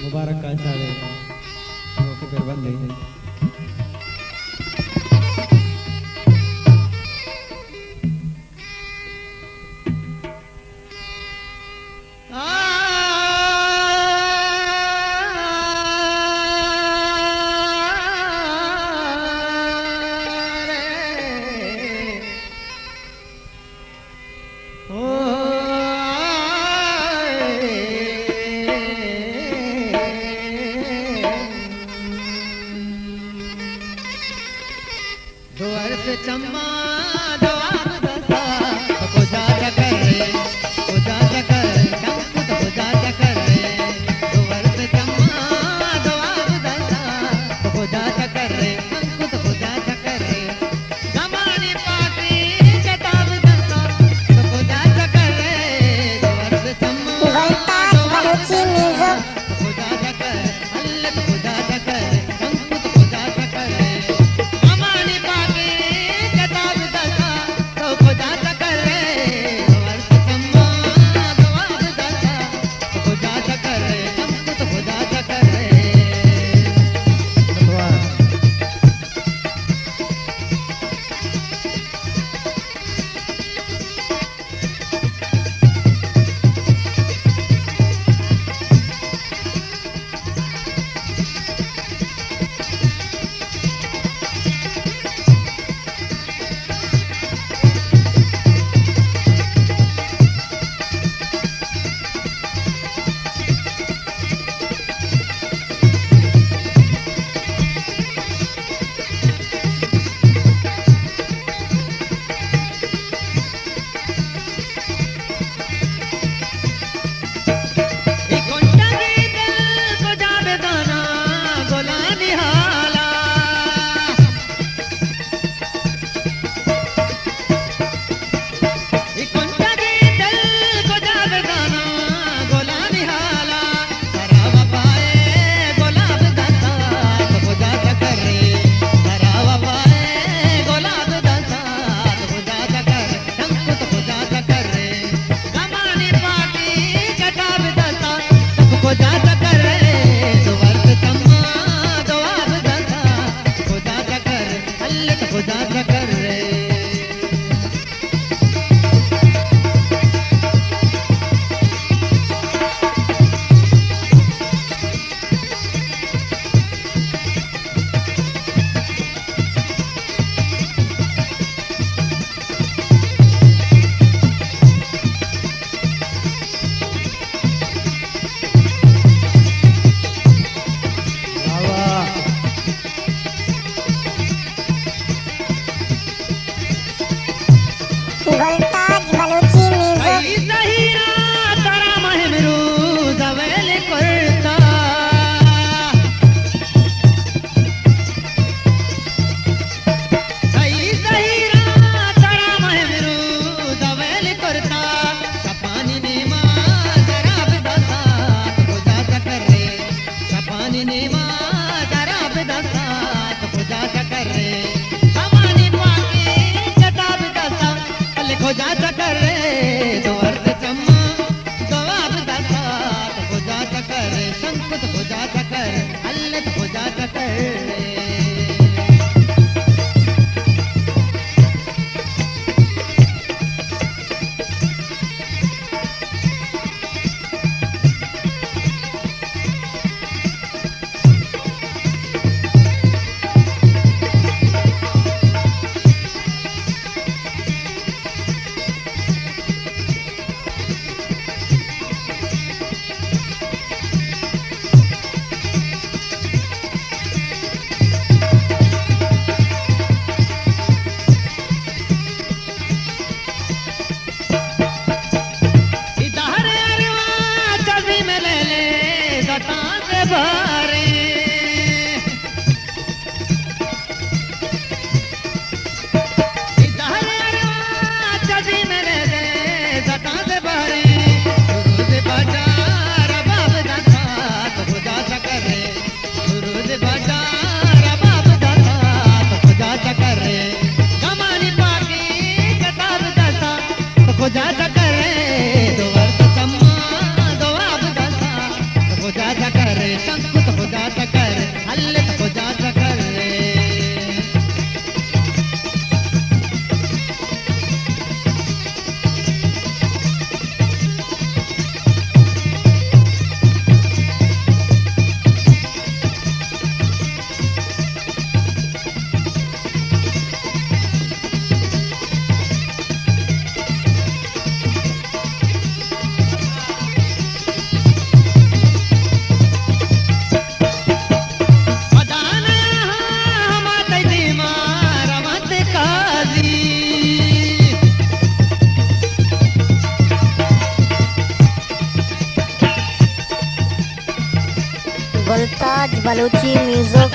मुबारक का सारे ओके फिर बंद है। चम्मा दो आब दसा को जा कर रे को जा कर चंपू तो जा कर रे दो वर्ष चम्मा दो आब दसा को जा कर रे चंपू तो जा कर रे गमानी पाटी जताब दसा को जा कर रे दो वर्ष चम्मा गोलताज बलूची म्यूजिक को जा कर अल्लाह को जा कर चंपू तो जा कर रे गमानी पाटी गोलताज बलूची म्यूजिक हो जा कर रे दो अर्थ चम्मा दो आब दसा हो जा कर संकुत हो जा कर अल्लत हो जा कर जा कर रे दो वर्ष चम्मा दो आब दसा जा कर शंकुत हो जा कर हल्लित हो जा कर गुलताज बलूची म्यूजिक